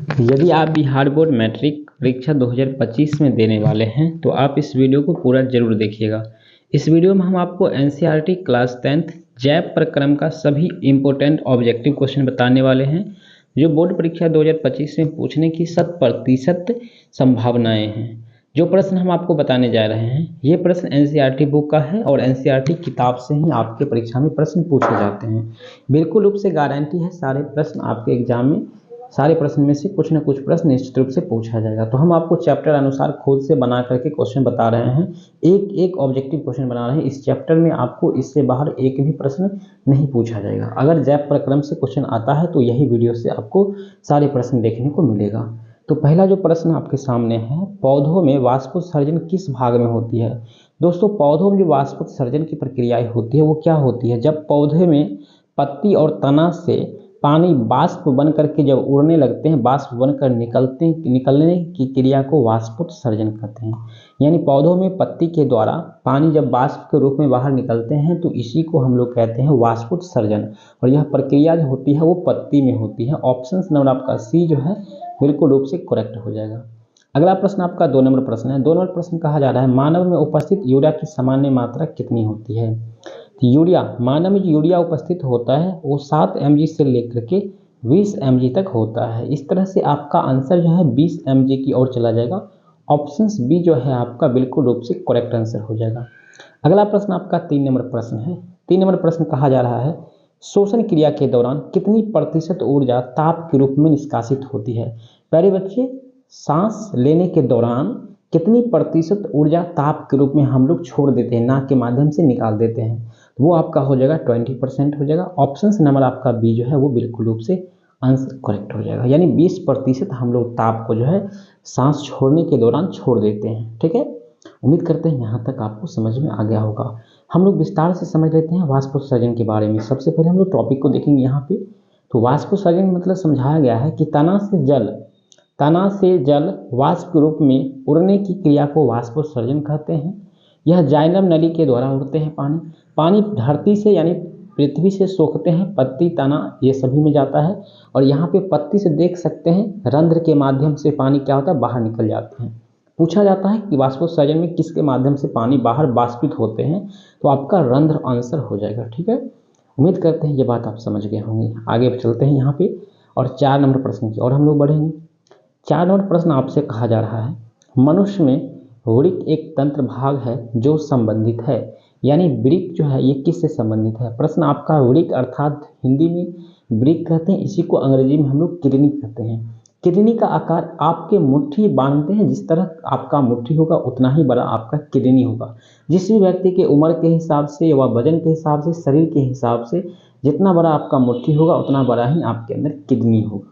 यदि आप Bihar board matric परीक्षा 2025 में देने वाले हैं तो आप इस वीडियो को पूरा जरूर देखिएगा। इस वीडियो में हम आपको एनसीईआरटी क्लास 10th जैव प्रक्रम का सभी इम्पोर्टेंट ऑब्जेक्टिव क्वेश्चन बताने वाले हैं जो बोर्ड परीक्षा 2025 में पूछने की 100% संभावनाएं हैं। जो प्रश्न हम आपको बताने जा रहे हैं ये प्रश्न एनसीईआरटी बुक का है और एनसीईआरटी किताब से ही आपके परीक्षा में प्रश्न पूछे जाते हैं। बिल्कुल रूप से गारंटी है सारे प्रश्न आपके एग्जाम में, सारे प्रश्न में से कुछ न कुछ प्रश्न निश्चित रूप से पूछा जाएगा। तो हम आपको चैप्टर अनुसार खुद से बना करके क्वेश्चन बता रहे हैं, एक एक ऑब्जेक्टिव क्वेश्चन बना रहे हैं। इस चैप्टर में आपको इससे बाहर एक भी प्रश्न नहीं पूछा जाएगा। अगर जैव प्रक्रम से क्वेश्चन आता है तो यही वीडियो से आपको सारे प्रश्न देखने को मिलेगा। तो पहला जो प्रश्न आपके सामने है, पौधों में वाष्पोत्सर्जन किस भाग में होती है। दोस्तों, पौधों में जो वाष्पोत्सर्जन की प्रक्रियाएं होती है वो क्या होती है, जब पौधे में पत्ती और तना से पानी बाष्प बन करके जब उड़ने लगते हैं, बाष्प बनकर निकलने की क्रिया को वाष्पोत्सर्जन कहते हैं। यानी पौधों में पत्ती के द्वारा पानी जब बाष्प के रूप में बाहर निकलते हैं तो इसी को हम लोग कहते हैं वाष्पोत्सर्जन। और यह प्रक्रिया जो होती है वो पत्ती में होती है। ऑप्शन नंबर आपका सी जो है बिल्कुल रूप से करेक्ट हो जाएगा। अगला प्रश्न आपका 2 नंबर प्रश्न है। 2 नंबर प्रश्न कहा जा रहा है, मानव में उपस्थित यूरिया की सामान्य मात्रा कितनी होती है। यूरिया, मानव में जो यूरिया उपस्थित होता है वो 7 mg से लेकर के 20 mg तक होता है। इस तरह से आपका आंसर जो है 20 mg की ओर चला जाएगा। ऑप्शन बी जो है आपका बिल्कुल रूप से करेक्ट आंसर हो जाएगा। अगला प्रश्न आपका 3 नंबर प्रश्न है। 3 नंबर प्रश्न कहा जा रहा है, श्वसन क्रिया के दौरान कितनी प्रतिशत ऊर्जा ताप के रूप में निष्कासित होती है। प्यारे बच्चे, सांस लेने के दौरान कितनी प्रतिशत ऊर्जा ताप के रूप में हम लोग छोड़ देते हैं, नाक के माध्यम से निकाल देते हैं, तो वो आपका हो जाएगा 20% हो जाएगा। ऑप्शन नंबर आपका बी जो है वो बिल्कुल रूप से आंसर करेक्ट हो जाएगा। यानी 20% हम लोग ताप को जो है सांस छोड़ने के दौरान छोड़ देते हैं। ठीक है, उम्मीद करते हैं यहाँ तक आपको समझ में आ गया होगा। हम लोग विस्तार से समझ लेते हैं वाष्पोत्सर्जन के बारे में। सबसे पहले हम लोग टॉपिक को देखेंगे यहाँ पे। तो वाष्पोत्सर्जन मतलब समझाया गया है कि तना से जल वाष्प के रूप में उड़ने की क्रिया को वाष्पोत्सर्जन कहते हैं। यह जाइलम नली के द्वारा उड़ते हैं। पानी धरती से यानी पृथ्वी से सोखते हैं, पत्ती तना ये सभी में जाता है। और यहाँ पे पत्ती से देख सकते हैं रंध्र के माध्यम से पानी क्या होता है, बाहर निकल जाते हैं। पूछा जाता है कि वाष्पोत्सर्जन में किसके माध्यम से पानी बाहर वाष्पित होते हैं, तो आपका रंध्र आंसर हो जाएगा। ठीक है, उम्मीद करते हैं ये बात आप समझ गए होंगे। आगे चलते हैं यहाँ पे और 4 नंबर प्रश्न की और हम लोग बढ़ेंगे। 4 नंबर प्रश्न आपसे कहा जा रहा है, मनुष्य में वृक्क एक तंत्र भाग है जो संबंधित है। यानी वृक्क जो है ये किससे संबंधित है। प्रश्न आपका वृक्क अर्थात हिंदी में वृक्क कहते हैं, इसी को अंग्रेजी में हम लोग किडनी कहते हैं। किडनी का आकार आपके मुट्ठी बांधते हैं, जिस तरह आपका मुट्ठी होगा उतना ही बड़ा आपका किडनी होगा। जिस भी व्यक्ति के उम्र के हिसाब से व वजन के हिसाब से, शरीर के हिसाब से जितना बड़ा आपका मुट्ठी होगा उतना बड़ा ही आपके अंदर किडनी होगा।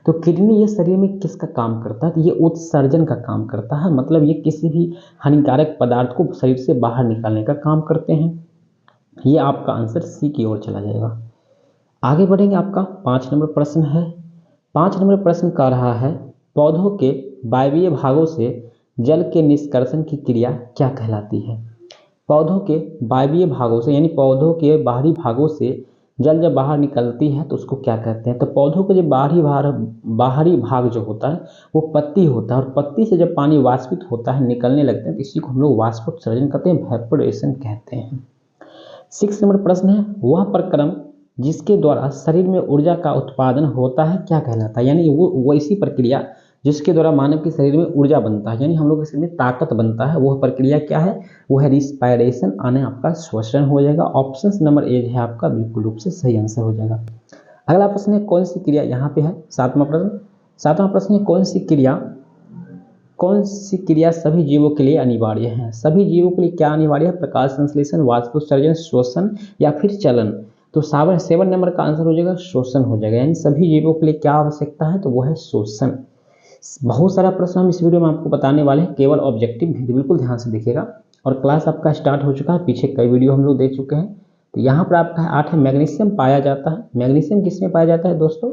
तो किडनी ये शरीर में किसका काम करता है, तो ये उत्सर्जन का काम करता है। मतलब ये किसी भी हानिकारक पदार्थ को शरीर से बाहर निकालने का काम करते हैं। ये आपका आंसर सी की ओर चला जाएगा। आगे बढ़ेंगे, आपका 5 नंबर प्रश्न है। 5 नंबर प्रश्न कह रहा है, पौधों के वायवीय भागों से जल के निष्कर्षण की क्रिया क्या कहलाती है। पौधों के वायवीय भागों से यानी पौधों के बाहरी भागों से जल जब बाहर निकलती है तो उसको क्या कहते हैं। तो पौधों का जो बाहरी भाग जो होता है वो पत्ती होता है, और पत्ती से जब पानी वाष्पित होता है, निकलने लगते हैं, तो इसी को हम लोग वाष्पोत्सर्जन कहते हैं, वेपोरेशन कहते हैं। 6 नंबर प्रश्न है, वह प्रक्रम जिसके द्वारा शरीर में ऊर्जा का उत्पादन होता है क्या कहलाता है। यानी वो इसी प्रक्रिया जिसके द्वारा मानव के शरीर में ऊर्जा बनता है, यानी हम लोग के शरीर में ताकत बनता है, वह प्रक्रिया क्या है, वो है रिस्पायरेशन, आने आपका श्वसन हो जाएगा। ऑप्शन नंबर ए है आपका बिल्कुल रूप से सही आंसर हो जाएगा। अगला प्रश्न है, कौन सी क्रिया, यहाँ पे है 7वां प्रश्न है, कौन सी क्रिया सभी जीवों के लिए अनिवार्य है। सभी जीवों के लिए क्या अनिवार्य है, प्रकाश संश्लेषण, वाष्पोत्सर्जन, श्वसन या फिर चलन। तो 7 नंबर का आंसर हो जाएगा श्वसन हो जाएगा। यानी सभी जीवों के लिए क्या आवश्यकता है, तो वो है श्वसन। बहुत सारा प्रश्न हम इस वीडियो में आपको बताने वाले हैं, केवल ऑब्जेक्टिव बिल्कुल ध्यान से देखिएगा। और क्लास आपका स्टार्ट हो चुका है, पीछे कई वीडियो हम लोग दे चुके हैं। तो यहाँ पर आपका 8 है, मैग्नीशियम पाया जाता है। मैग्नीशियम किसमें पाया जाता है दोस्तों,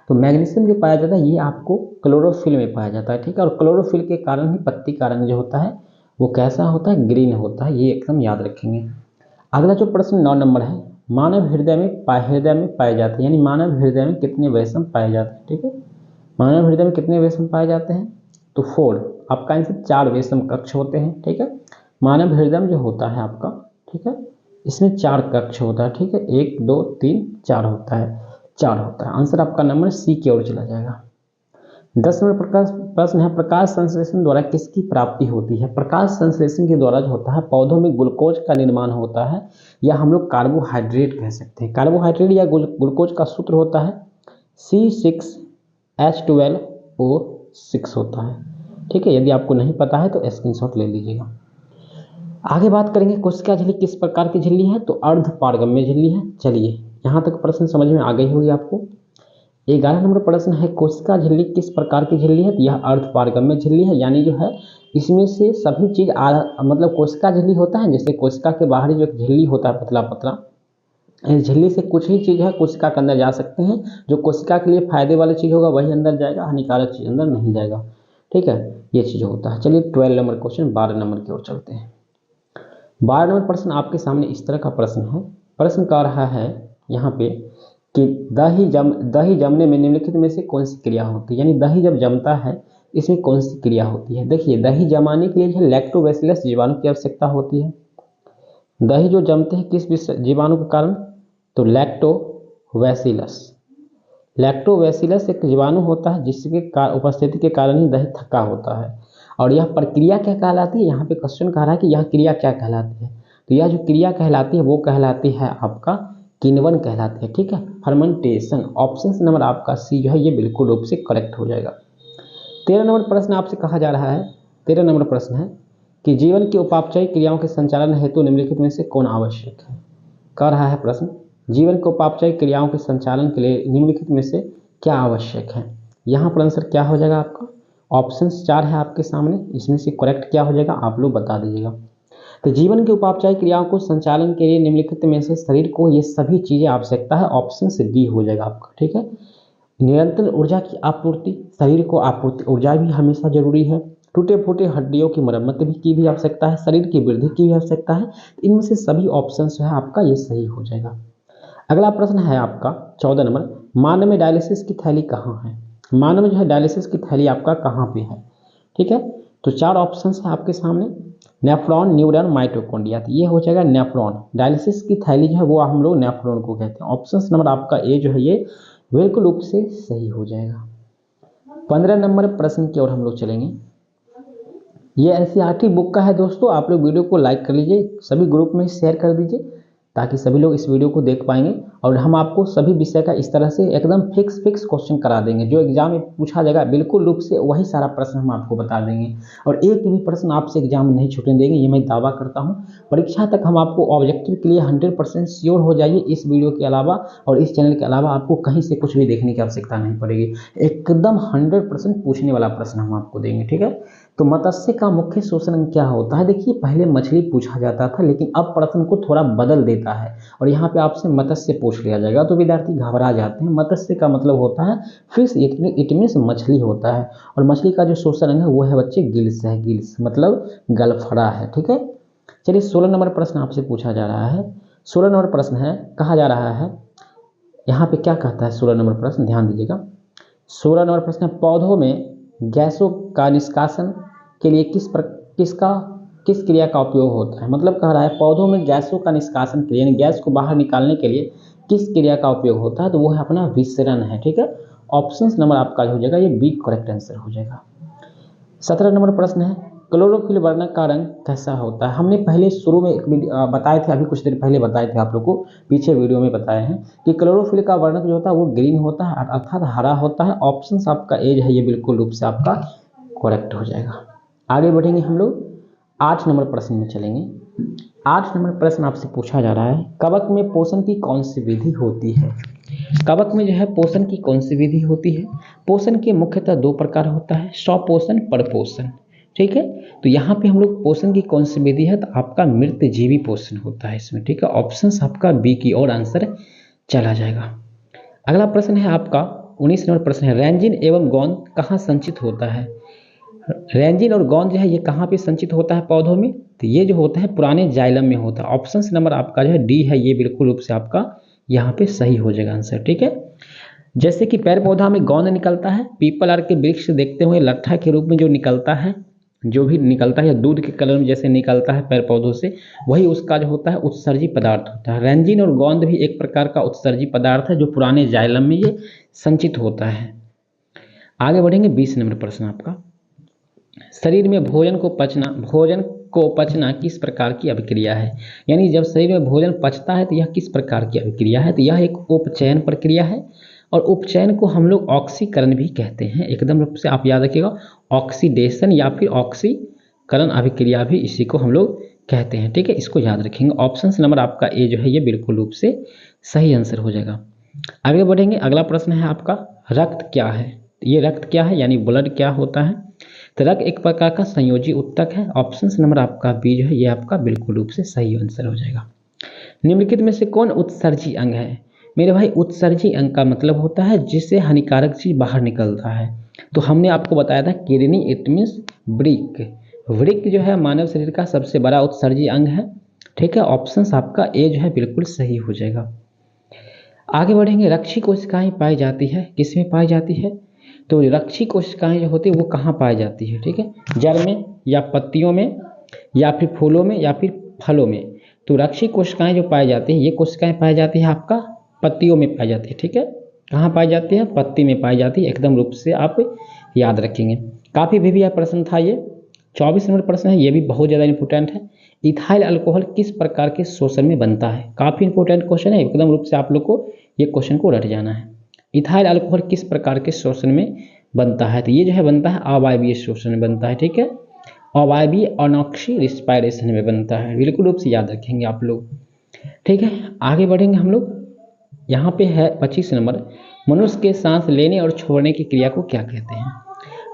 तो मैग्नीशियम जो पाया जाता है ये आपको क्लोरोफिल में पाया जाता है। ठीक है, और क्लोरोफिल के कारण ही पत्ती का रंग जो होता है वो कैसा होता है, ग्रीन होता है। ये एकदम याद रखेंगे। अगला जो प्रश्न 9 नंबर है, मानव हृदय में पाए जाते हैं। यानी मानव हृदय में कितने वैषम पाए जाते हैं। ठीक है, मानव हृदय में कितने वेशम पाए जाते हैं? तो 4, आपका आंसर 4 वेशम कक्ष होते हैं। ठीक है, मानव हृदय जो होता है आपका, ठीक है, इसमें 4 कक्ष होता है। ठीक है, 1 2 3 4 होता है, 4 होता है। आंसर आपका नंबर सी की ओर चला जाएगा। 10 नंबर प्रश्न है, प्रकाश संश्लेषण द्वारा किसकी प्राप्ति होती है? प्रकाश संश्लेषण के द्वारा जो होता है पौधों में ग्लूकोज का निर्माण होता है, या हम लोग कार्बोहाइड्रेट कह सकते हैं। कार्बोहाइड्रेट या ग्लूकोज का सूत्र होता है C6H12O6 होता है। ठीक है, यदि आपको नहीं पता है तो स्क्रीनशॉट ले लीजिएगा। आगे बात करेंगे कोशिका झिल्ली किस प्रकार की झिल्ली है? तो अर्ध पारगम्य झिल्ली है। चलिए, यहाँ तक प्रश्न समझ में आ गई होगी आपको। 11 नंबर प्रश्न है, कोशिका झिल्ली किस प्रकार की झिल्ली है? तो यह अर्ध पारगम्य झिल्ली है, यानी जो है इसमें से सभी चीज मतलब कोशिका झिल्ली होता है, जैसे कोशिका के बाहरी जो झिल्ली होता है पतला पतला, इस झिल्ली से कुछ ही चीज है कोशिका के अंदर जा सकते हैं। जो कोशिका के लिए फायदे वाली चीज होगा वही अंदर जाएगा, हानिकारक चीज अंदर नहीं जाएगा। ठीक है, ये चीज होता है। चलिए 12 नंबर क्वेश्चन 12 नंबर की ओर चलते हैं। 12 नंबर प्रश्न आपके सामने इस तरह का प्रश्न है। प्रश्न कह रहा है यहाँ पे कि दही जमने में निम्नलिखित में से कौन सी क्रिया होती है? यानी दही जब जमता है इसमें कौन सी क्रिया होती है? देखिए, दही जमाने के लिए लैक्टोबैसिलस जीवाणु की आवश्यकता होती है। दही जो जमते हैं किस जीवाणु के कारण? तो लैक्टोबैसिलस। लैक्टोबैसिलस एक जीवाणु होता है जिसके उपस्थिति के कारण ही दही थका होता है। और यह प्रक्रिया क्या कहलाती है? यहाँ पे क्वेश्चन कह रहा है कि यह क्रिया क्या कहलाती है? तो यह जो क्रिया कहलाती है वो कहलाती है आपका किण्वन कहलाती है। ठीक है, फर्मेंटेशन। ऑप्शन नंबर आपका सी जो है ये बिल्कुल रूप से करेक्ट हो जाएगा। 13 नंबर प्रश्न आपसे कहा जा रहा है, 13 नंबर प्रश्न है कि जीवन की उपापचयी क्रियाओं के संचालन हेतु निम्नलिखित में से कौन आवश्यक है? कह रहा है प्रश्न, जीवन के उपापचयी क्रियाओं के संचालन के लिए निम्नलिखित में से क्या आवश्यक है? यहाँ पर आंसर क्या हो जाएगा आपका? ऑप्शंस 4 है आपके सामने, इसमें से करेक्ट क्या हो जाएगा आप लोग बता दीजिएगा। तो जीवन के उपापचयी क्रियाओं को संचालन के लिए निम्नलिखित में से शरीर को ये सभी चीजें आवश्यकता है, ऑप्शन से डी हो जाएगा आपका। ठीक है, निरंतर ऊर्जा की आपूर्ति, शरीर को आपूर्ति ऊर्जा भी हमेशा जरूरी है। टूटे फूटे हड्डियों की मरम्मत की भी आवश्यकता है, शरीर की वृद्धि की भी आवश्यकता है। इनमें से सभी ऑप्शन जो है आपका ये सही हो जाएगा। अगला प्रश्न है आपका 14 नंबर, मानव में डायलिसिस की थैली कहाँ है? मानव में जो है डायलिसिस की थैली आपका कहाँ पे है? ठीक है, तो 4 ऑप्शन है आपके सामने, नेफ्रॉन, न्यूरॉन, माइटोकॉन्ड्रिया। तो ये हो जाएगा नेफ्रॉन। डायलिसिस की थैली जो है वो हम लोग नेफ्रॉन को कहते हैं। ऑप्शन नंबर आपका ए जो है ये बिल्कुल रूप से सही हो जाएगा। 15 नंबर प्रश्न की ओर हम लोग चलेंगे। ये एनसीईआरटी बुक का है दोस्तों। आप लोग वीडियो को लाइक कर लीजिए, सभी ग्रुप में शेयर कर दीजिए ताकि सभी लोग इस वीडियो को देख पाएंगे। और हम आपको सभी विषय का इस तरह से एकदम फिक्स क्वेश्चन करा देंगे, जो एग्जाम में पूछा जाएगा बिल्कुल रूप से वही सारा प्रश्न हम आपको बता देंगे। और एक भी प्रश्न आपसे एग्जाम में नहीं छूटने देंगे, ये मैं दावा करता हूँ। परीक्षा तक हम आपको ऑब्जेक्टिव के लिए 100% श्योर हो जाइए। इस वीडियो के अलावा और इस चैनल के अलावा आपको कहीं से कुछ भी देखने की आवश्यकता नहीं पड़ेगी। एकदम 100% पूछने वाला प्रश्न हम आपको देंगे। ठीक है, तो मत्स्य का मुख्य शोषण अंग क्या होता है? देखिए, पहले मछली पूछा जाता था, लेकिन अब प्रश्न को थोड़ा बदल देता है और यहाँ पे आपसे मत्स्य पूछ लिया जाएगा तो विद्यार्थी घबरा जाते हैं। मत्स्य का मतलब होता है फिश, इट मीन्स मछली होता है। और मछली का जो शोषण अंग है वो है बच्चे गिल्स है। गिल्स मतलब गलफड़ा है। ठीक है, चलिए 16 नंबर प्रश्न आपसे पूछा जा रहा है। 16 नंबर प्रश्न है, कहा जा रहा है यहाँ पे क्या कहता है 16 नंबर प्रश्न, ध्यान दीजिएगा। 16 नंबर प्रश्न है, पौधों में गैसों का निष्कासन के लिए किस क्रिया का उपयोग होता है? मतलब कह रहा है पौधों में गैसों का निष्कासन के लिए, यानी गैस को बाहर निकालने के लिए किस क्रिया का उपयोग होता है? तो वो है अपना विसरण है। ठीक है, ऑप्शन नंबर आपका हो जाएगा ये बी करेक्ट आंसर हो जाएगा। 17 नंबर प्रश्न है, क्लोरोफिल वर्णक का रंग कैसा होता है? हमने पहले शुरू में एक बताए थे, अभी कुछ देर पहले बताए थे आप लोग को, पीछे वीडियो में बताए हैं कि क्लोरोफिल का वर्णक जो होता है वो ग्रीन होता है, अर्थात हरा होता है। ऑप्शन आपका ए है ये बिल्कुल रूप से आपका करेक्ट हो जाएगा। आगे बढ़ेंगे हम लोग 8 नंबर प्रश्न में चलेंगे। 8 नंबर प्रश्न आपसे पूछा जा रहा है, कवक में पोषण की कौन सी विधि होती है? कवक में जो है पोषण की कौन सी विधि होती है? पोषण के मुख्यतः 2 प्रकार होता है, स्वपोषण, परपोषण। ठीक है, तो यहाँ पे हम लोग पोषण की कौन सी विधि है? तो आपका मृत जीवी पोषण होता है इसमें। ठीक है, ऑप्शन आपका बी की ओर आंसर चला जाएगा। अगला प्रश्न है आपका 19 नंबर प्रश्न है, रैंजिन एवं गोंद कहाँ संचित होता है? रैंजिन और गोंद जो है ये कहाँ पे संचित होता है पौधों में? तो ये जो होता है पुराने जाइलम में होता है। ऑप्शन नंबर आपका जो है डी है ये बिल्कुल रूप से आपका यहाँ पे सही हो जाएगा आंसर। ठीक है, जैसे कि पेड़ पौधा में गोंद निकलता है, पीपल आर के वृक्ष से देखते हुए लट्ठा के रूप में जो निकलता है, जो भी निकलता है या दूध के कलर में जैसे निकलता है पेड़ पौधों से, वही उसका जो होता है उत्सर्जी पदार्थ होता है। रेंजिन और गोंद भी एक प्रकार का उत्सर्जी पदार्थ है जो पुराने जाइलम में ये संचित होता है। आगे बढ़ेंगे 20 नंबर प्रश्न आपका। शरीर में भोजन को पचना किस प्रकार की अभिक्रिया है? यानी जब शरीर में भोजन पचता है तो यह किस प्रकार की अभिक्रिया है? तो यह एक उपचयन प्रक्रिया है और उपचयन को हम लोग ऑक्सीकरण भी कहते हैं। एकदम रूप से आप याद रखिएगा, ऑक्सीडेशन या फिर ऑक्सीकरण अभिक्रिया भी इसी को हम लोग कहते हैं। ठीक है, इसको याद रखेंगे। ऑप्शन नंबर आपका ए जो है ये बिल्कुल रूप से सही आंसर हो जाएगा। आगे बढ़ेंगे, अगला प्रश्न है आपका, रक्त क्या है? ये रक्त क्या है यानी ब्लड क्या होता है? तो रक्त एक प्रकार का संयोजी उत्तक है। ऑप्शन नंबर आपका बी जो है ये आपका बिल्कुल रूप से सही आंसर हो जाएगा। निम्नलिखित में से कौन उत्सर्जी अंग है? मेरे भाई उत्सर्जी अंग का मतलब होता है जिससे हानिकारक चीज बाहर निकलता है। तो हमने आपको बताया था किडनी, इट मीन्स वृक्क। वृक्क जो है मानव शरीर का सबसे बड़ा उत्सर्जी अंग है। ठीक है, ऑप्शन आपका ए जो है बिल्कुल सही हो जाएगा। आगे बढ़ेंगे, रक्षी कोशिकाएं पाई जाती है, किसमें पाई जाती है? तो रक्षी कोशिकाएं जो होती है वो कहाँ पाई जाती है? ठीक है, जड़ में या पत्तियों में या फिर फूलों में या फिर फलों में। तो रक्षी कोशिकाएं जो पाई जाती हैं, ये कोशिकाएं पाई जाती है आपका पत्तियों में पाई जाती है। ठीक है, कहाँ पाई जाती है? पत्ती में पाई जाती है। एकदम रूप से आप याद रखेंगे। काफ़ी भी यह प्रश्न था, ये 24 नंबर प्रश्न है, ये भी बहुत ज़्यादा इंपॉर्टेंट है। इथाइल अल्कोहल किस प्रकार के शोषण में बनता है? काफ़ी इंपॉर्टेंट क्वेश्चन है, एकदम रूप से आप लोग को ये क्वेश्चन को रट जाना है। इथाइल अल्कोहल किस प्रकार के शोषण में बनता है? तो ये जो है बनता है अवायवीय शोषण में बनता है। ठीक है, अवायवीय अनॉक्सी रिस्पायरेशन में बनता है। बिल्कुल रूप से याद रखेंगे आप लोग। ठीक है, आगे बढ़ेंगे हम लोग। यहाँ पे है 25 नंबर, मनुष्य के सांस लेने और छोड़ने की क्रिया को क्या कहते हैं?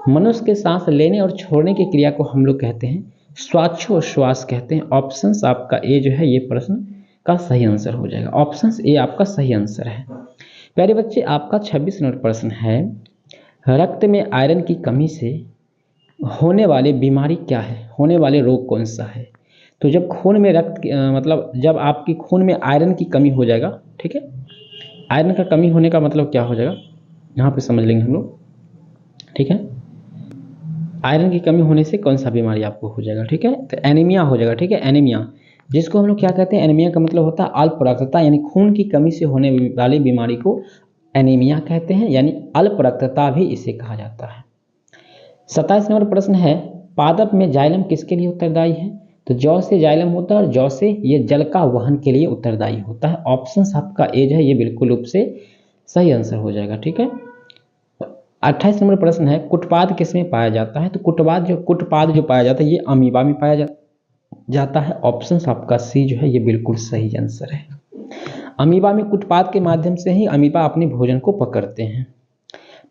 मनुष्य के सांस लेने और छोड़ने की क्रिया को हम लोग कहते हैं श्वासोच्छ्वास कहते हैं। ऑप्शन आपका ए जो है ये प्रश्न का सही आंसर हो जाएगा। ऑप्शन ए आपका सही आंसर है। प्यारे बच्चे, आपका 26 नंबर प्रश्न है, रक्त में आयरन की कमी से होने वाली बीमारी क्या है? होने वाले रोग कौन सा है? तो जब खून में मतलब जब आपकी खून में आयरन की कमी हो जाएगा, ठीक है, आयरन का कमी होने का मतलब क्या हो जाएगा यहाँ पे समझ लेंगे हम लोग। ठीक है, आयरन की कमी होने से कौन सा बीमारी आपको हो जाएगा? ठीक है, तो एनीमिया हो जाएगा। ठीक है, एनीमिया, जिसको हम लोग क्या कहते हैं? एनीमिया का मतलब होता है अल्प रक्तता, यानी खून की कमी से होने वाली बीमारी को एनीमिया कहते हैं, यानी अल्प रक्तता भी इसे कहा जाता है। 27 नंबर प्रश्न है, पादप में जाइलम किसके लिए उत्तरदायी है? तो जौ से जाइलम होता है और जौ से ये जल का वहन के लिए उत्तरदायी होता है। ऑप्शन आपका ए जो है ये बिल्कुल रूप से सही आंसर हो जाएगा। ठीक है, 28 नंबर प्रश्न है, कुटपाद किसमें पाया जाता है? तो कुटपाद जो पाया जाता है ये अमीबा में पाया जाता है। ऑप्शन आपका सी जो है ये बिल्कुल सही आंसर है। अमीबा में कुटपाद के माध्यम से ही अमीबा अपने भोजन को पकड़ते हैं।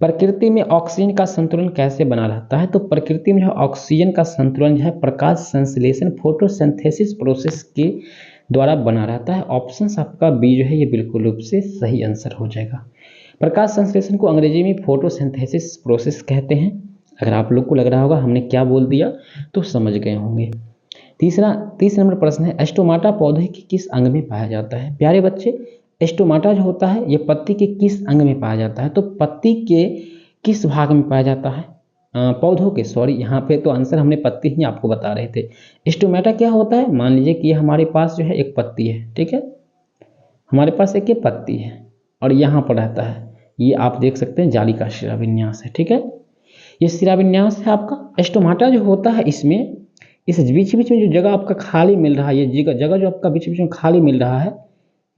प्रकृति में ऑक्सीजन का संतुलन कैसे बना रहता है? तो प्रकृति में जो ऑक्सीजन का संतुलन जो है प्रकाश संश्लेषण फोटोसिंथेसिस प्रोसेस के द्वारा बना रहता है। ऑप्शन आपका बी जो है ये बिल्कुल रूप से सही आंसर हो जाएगा। प्रकाश संश्लेषण को अंग्रेजी में फोटोसिंथेसिस प्रोसेस कहते हैं। अगर आप लोग को लग रहा होगा हमने क्या बोल दिया तो समझ गए होंगे। 30 नंबर प्रश्न है, स्टोमाटा पौधे के किस अंग में पाया जाता है? प्यारे बच्चे, स्टोमाटा जो होता है ये पत्ती के किस अंग में पाया जाता है? तो पत्ती के किस भाग में पाया जाता है? पौधों के, सॉरी, यहाँ पे तो आंसर हमने पत्ती ही आपको बता रहे थे। स्टोमाटा क्या होता है? मान लीजिए कि हमारे पास जो है एक पत्ती है, ठीक है, हमारे पास एक ये पत्ती है और यहाँ पर रहता है, ये आप देख सकते हैं जाली का शिराविन्यास है। ठीक है, ये शिराविन्यास है आपका। स्टोमाटा जो होता है इसमें इस बीच बीच में जो जगह आपका खाली मिल रहा है, ये जगह जो आपका बीच बीच में खाली मिल रहा है,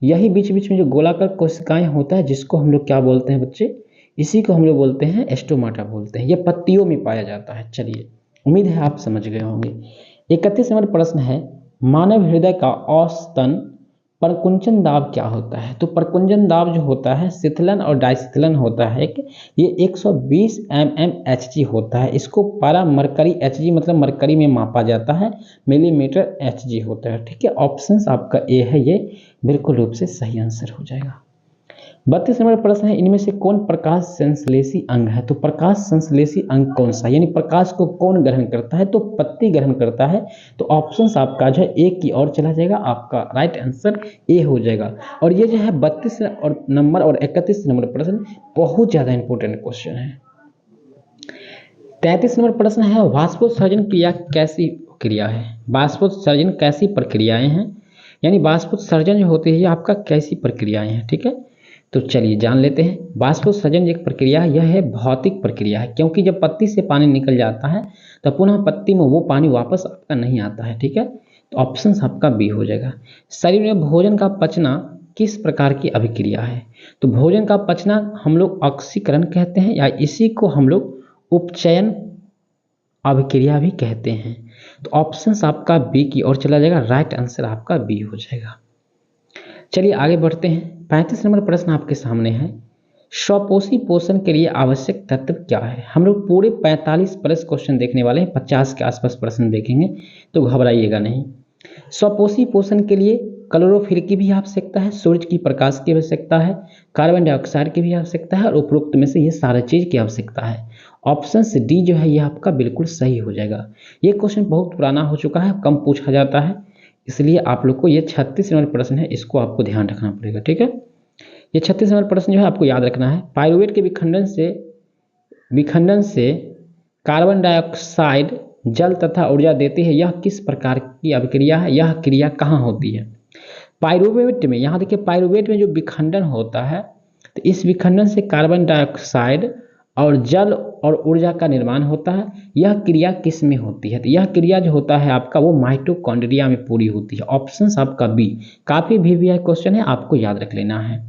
यही बीच बीच में जो गोलाकार कोशिकाएं होता है जिसको हम लोग क्या बोलते हैं बच्चे? इसी को हम लोग बोलते हैं स्टोमाटा बोलते हैं। ये पत्तियों में पाया जाता है। चलिए, उम्मीद है आप समझ गए होंगे। 31 नंबर प्रश्न है, मानव हृदय का औसतन परकुंचन दाब क्या होता है? तो परकुंचन दाब जो होता है शीतलन और डायशीतलन होता है, ये 120 mmHg होता है। इसको पारा मरकरी Hg मतलब मरकरी में मापा जाता है, मिलीमीटर Hg होता है। ठीक है, ऑप्शन आपका ए है ये बिल्कुल रूप से सही आंसर हो जाएगा। 32 नंबर प्रश्न है, इनमें से कौन प्रकाश संश्लेषी अंग है? तो प्रकाश संश्लेषी अंग कौन सा, यानी प्रकाश को कौन ग्रहण करता है? तो पत्ती ग्रहण करता है। तो ऑप्शन आपका जो है ए की ओर चला जाएगा, आपका राइट आंसर ए हो जाएगा। और ये जो है 32 और नंबर और 31 नंबर प्रश्न बहुत ज्यादा इंपॉर्टेंट क्वेश्चन है। 33 नंबर प्रश्न है, वाष्पोत्सर्जन क्रिया कैसी क्रिया है? वाष्पोत्सर्जन कैसी प्रक्रियाएं हैं, यानी वाष्पोत्सर्जन जो होती है ये आपका कैसी प्रक्रियाएं हैं, ठीक है। तो चलिए जान लेते हैं। वाष्पोत्सर्जन एक प्रक्रिया है, यह है भौतिक प्रक्रिया है, क्योंकि जब पत्ती से पानी निकल जाता है तो पुनः पत्ती में वो पानी वापस आपका नहीं आता है, ठीक है। तो ऑप्शन आपका बी हो जाएगा। शरीर में भोजन का पचना किस प्रकार की अभिक्रिया है? तो भोजन का पचना हम लोग ऑक्सीकरण कहते हैं, या इसी को हम लोग उपचयन अभिक्रिया भी कहते हैं। तो ऑप्शन आपका बी की ओर चला जाएगा, राइट आंसर आपका बी हो जाएगा। चलिए आगे बढ़ते हैं। 35 नंबर प्रश्न आपके सामने है, स्वपोषी पोषण के लिए आवश्यक तत्व क्या है? हम लोग पूरे 45 प्लस क्वेश्चन देखने वाले हैं, 50 के आसपास प्रश्न देखेंगे, तो घबराइएगा नहीं। स्वपोषी पोषण के लिए क्लोरोफिल की भी आवश्यकता है, सूर्य की प्रकाश की आवश्यकता है, कार्बन डाइऑक्साइड की भी आवश्यकता है, और उपरोक्त में से ये सारा चीज की आवश्यकता है। ऑप्शन डी जो है ये आपका बिल्कुल सही हो जाएगा। ये क्वेश्चन बहुत पुराना हो चुका है, कम पूछा जाता है, इसलिए आप लोग को ये 36 नंबर प्रश्न है, इसको आपको ध्यान रखना पड़ेगा, ठीक है। ये 36 नंबर प्रश्न जो है आपको याद रखना है। पाइरुवेट के विखंडन से कार्बन डाइऑक्साइड जल तथा ऊर्जा देती है, यह किस प्रकार की अभिक्रिया है? यह क्रिया कहाँ होती है? पाइरुवेट में, यहाँ देखिए पाइरुवेट में जो विखंडन होता है, तो इस विखंडन से कार्बन डाइऑक्साइड और जल और ऊर्जा का निर्माण होता है। यह क्रिया किस में होती है? तो यह क्रिया जो होता है आपका वो माइटोकॉन्ड्रिया में पूरी होती है। ऑप्शन आपका बी। काफी वीवीआई क्वेश्चन है, आपको याद रख लेना है।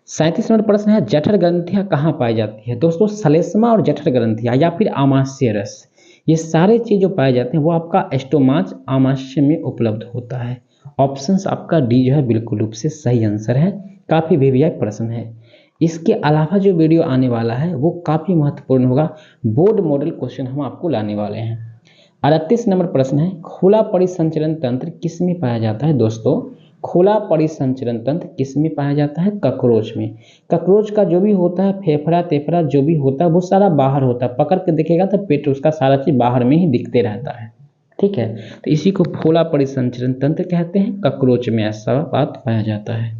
37 नंबर प्रश्न है, जठर ग्रंथियां कहाँ पाई जाती है? दोस्तों श्लेष्मा और जठर ग्रंथियां या फिर आमाशय रस, ये सारे चीज जो पाए जाते हैं वो आपका एस्टोमाच आमाशय में उपलब्ध होता है। ऑप्शन आपका डी जो है बिल्कुल रूप से सही आंसर है। काफी वीवीआई प्रश्न है। इसके अलावा जो वीडियो आने वाला है वो काफी महत्वपूर्ण होगा, बोर्ड मॉडल क्वेश्चन हम आपको लाने वाले हैं। 38 नंबर प्रश्न है, खुला परिसंचरण तंत्र किस में पाया जाता है? दोस्तों खुला परिसंचरण तंत्र किस में पाया जाता है? कॉकरोच में। कॉकरोच का जो भी होता है फेफड़ा तेफड़ा जो भी होता है वो सारा बाहर होता है, पकड़ के देखेगा तो पेट उसका सारा चीज बाहर में ही दिखते रहता है, ठीक है। तो इसी को खुला परिसंचरण तंत्र कहते हैं, कॉकरोच में ऐसा बात पाया जाता है।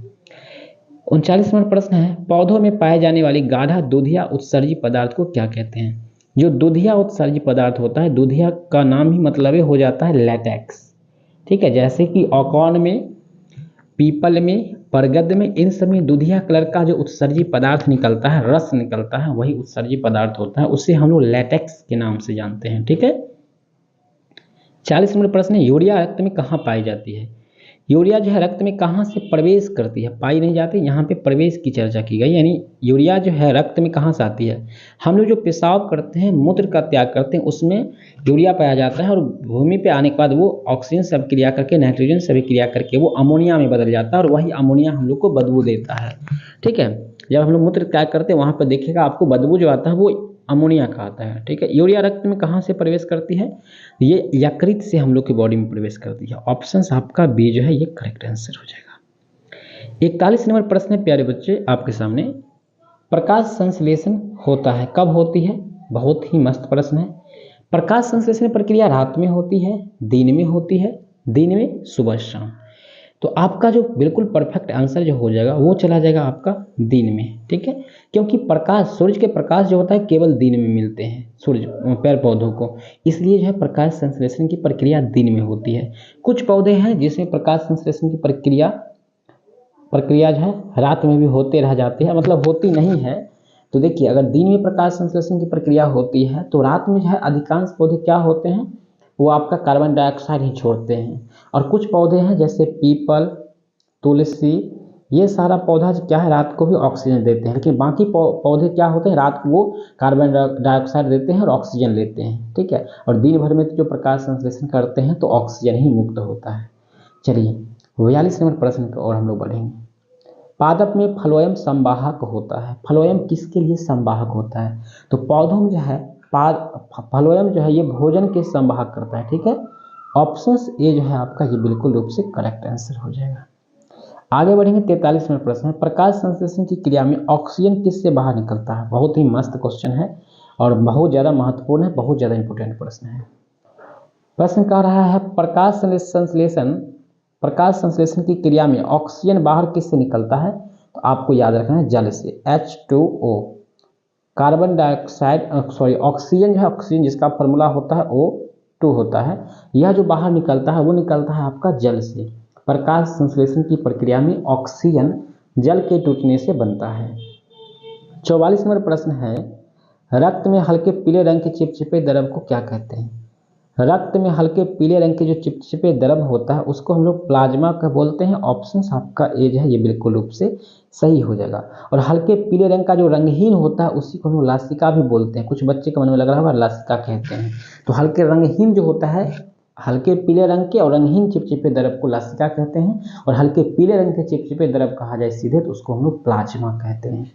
39 नंबर प्रश्न है, पौधों में पाए जाने वाली गाढ़ा दूधिया उत्सर्जी पदार्थ को क्या कहते हैं? जो दूधिया उत्सर्जी पदार्थ होता है, दूधिया का नाम ही मतलब हो जाता है लैटेक्स, ठीक है। जैसे कि औकॉन में, पीपल में, बरगद में, इन सब में दूधिया कलर का जो उत्सर्जी पदार्थ निकलता है, रस निकलता है, वही उत्सर्जी पदार्थ होता है, उसे हम लोग लैटेक्स के नाम से जानते हैं, ठीक है। 40 नंबर प्रश्न है, यूरिया रक्त में कहाँ पाई जाती है? यूरिया जो है रक्त में कहाँ से प्रवेश करती है? पाई नहीं जाती, यहाँ पे प्रवेश की चर्चा की गई, यानी यूरिया जो है रक्त में कहाँ से आती है? हम लोग जो पेशाब करते हैं, मूत्र का त्याग करते हैं, उसमें यूरिया पाया जाता है, और भूमि पे आने के बाद वो ऑक्सीजन से अभिक्रिया करके, नाइट्रोजन से अभिक्रिया करके वो अमोनिया में बदल जाता है, और वही अमोनिया हम लोग को बदबू देता है, ठीक है। जब हम लोग मूत्र त्याग करते हैं वहाँ पर देखिएगा आपको बदबू जो आता है वो अमोनिया का आता है, ठीक है। यूरिया रक्त में कहाँ से प्रवेश करती है? ये यकृत से हम लोग की बॉडी में प्रवेश करती है। ऑप्शन आपका बी जो है ये करेक्ट आंसर हो जाएगा। 41 नंबर प्रश्न है प्यारे बच्चे आपके सामने, प्रकाश संश्लेषण होता है कब होती है? बहुत ही मस्त प्रश्न है। प्रकाश संश्लेषण प्रक्रिया रात में होती है, दिन में होती है, दिन में, सुबह शाम। तो आपका जो बिल्कुल परफेक्ट आंसर जो हो जाएगा वो चला जाएगा आपका दिन में, ठीक है। क्योंकि प्रकाश, सूर्य के प्रकाश जो होता है केवल दिन में मिलते हैं सूर्य पेड़ पौधों को, इसलिए जो है प्रकाश संश्लेषण की प्रक्रिया दिन में होती है। कुछ पौधे हैं जिसमें प्रकाश संश्लेषण की प्रक्रिया जो है रात में भी होते रह जाती है, मतलब होती नहीं है। तो देखिए अगर दिन में प्रकाश संश्लेषण की प्रक्रिया होती है तो रात में जो है अधिकांश पौधे क्या होते हैं, वो आपका कार्बन डाइऑक्साइड ही छोड़ते हैं। और कुछ पौधे हैं जैसे पीपल, तुलसी, ये सारा पौधा क्या है रात को भी ऑक्सीजन देते हैं, लेकिन बाकी पौधे क्या होते हैं रात को वो कार्बन डाइऑक्साइड देते हैं और ऑक्सीजन लेते हैं, ठीक है। और दिन भर में तो जो प्रकाश संश्लेषण करते हैं तो ऑक्सीजन ही मुक्त होता है। चलिए 42 नंबर प्रश्न की ओर हम लोग बढ़ेंगे। पादप में फ्लोएम संवाहक होता है, फ्लोएम किसके लिए संवाहक होता है? तो पौधों में जो है फ्लोएम जो है ये भोजन के संवाहक करता है, ठीक है। ऑप्शन ए जो है आपका ये बिल्कुल रूप से करेक्ट आंसर हो जाएगा। आगे बढ़ेंगे। 43 नंबर प्रश्न है, प्रकाश संश्लेषण की क्रिया में ऑक्सीजन किससे बाहर निकलता है? बहुत ही मस्त क्वेश्चन है और बहुत ज़्यादा महत्वपूर्ण है, बहुत ज़्यादा इंपॉर्टेंट प्रश्न है। प्रश्न कह रहा है प्रकाश संश्लेषण की क्रिया में ऑक्सीजन बाहर किससे निकलता है? तो आपको याद रखना है जल से, H2O। कार्बन डाइऑक्साइड ऑक्सीजन जो है, ऑक्सीजन जिसका फॉर्मूला होता है O2 होता है, यह जो बाहर निकलता है वो निकलता है आपका जल से। प्रकाश संश्लेषण की प्रक्रिया में ऑक्सीजन जल के टूटने से बनता है। 44 नंबर प्रश्न है, रक्त में हल्के पीले रंग के चिपचिपे द्रव को क्या कहते हैं? रक्त में हल्के पीले रंग के जो चिपचिपे द्रव होता है उसको हम लोग प्लाज्मा का बोलते हैं। ऑप्शन आपका ए जो है ये बिल्कुल रूप से सही हो जाएगा। और हल्के पीले रंग का जो रंगहीन होता है उसी को हम लोग लासिका भी बोलते हैं। कुछ बच्चे के मन में लग रहा होगा लासिका कहते हैं। तो हल्के रंगहीन जो होता है, हल्के पीले रंग के और रंगहीन चिपचिपे द्रव को लासिका कहते हैं, और हल्के पीले रंग के चिपचिपे द्रव कहा जाए सीधे तो उसको हम लोग प्लाज्मा कहते हैं।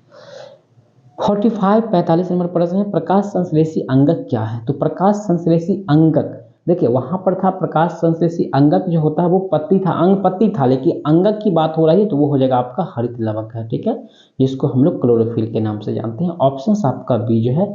45 नंबर प्रश्न है, प्रकाश संश्लेषी अंगक क्या है? तो प्रकाश संश्लेषी अंगक, देखिए वहां पर था प्रकाश संश्लेषी अंगक जो होता है वो पत्ती था, अंग पत्ती था, लेकिन अंगक की बात हो रही है तो वो हो जाएगा आपका हरित लवक है, ठीक है, जिसको हम लोग क्लोरोफिल के नाम से जानते हैं। ऑप्शन आपका बी जो है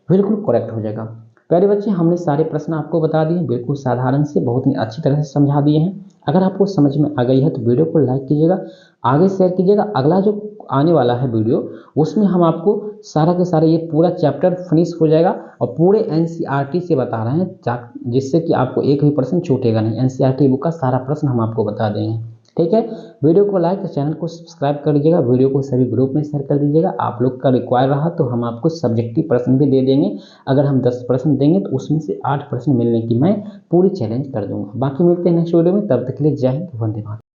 बिल्कुल करेक्ट हो जाएगा। प्यारे बच्चे, हमने सारे प्रश्न आपको बता दिए, बिल्कुल साधारण से बहुत ही अच्छी तरह से समझा दिए हैं। अगर आपको समझ में आ गई है तो वीडियो को लाइक कीजिएगा, आगे शेयर कीजिएगा। अगला जो आने वाला है वीडियो उसमें हम आपको सारा के सारा ये पूरा चैप्टर फिनिश हो जाएगा और पूरे एनसीईआरटी से बता रहे हैं, जिससे कि आपको एक भी प्रश्न छूटेगा नहीं। एनसीईआरटी बुक का सारा प्रश्न हम आपको बता देंगे, ठीक है। वीडियो को लाइक, चैनल को सब्सक्राइब कर लीजिएगा, वीडियो को सभी ग्रुप में शेयर कर दीजिएगा। आप लोग का रिक्वायर रहा तो हम आपको सब्जेक्टिव प्रश्न भी दे देंगे। अगर हम 10 प्रश्न देंगे तो उसमें से 8 प्रश्न मिलने की मैं पूरी चैलेंज कर दूंगा। बाकी मिलते हैं नेक्स्ट वीडियो में, तब तक के लिए जय हिंद, वंदे मातरम।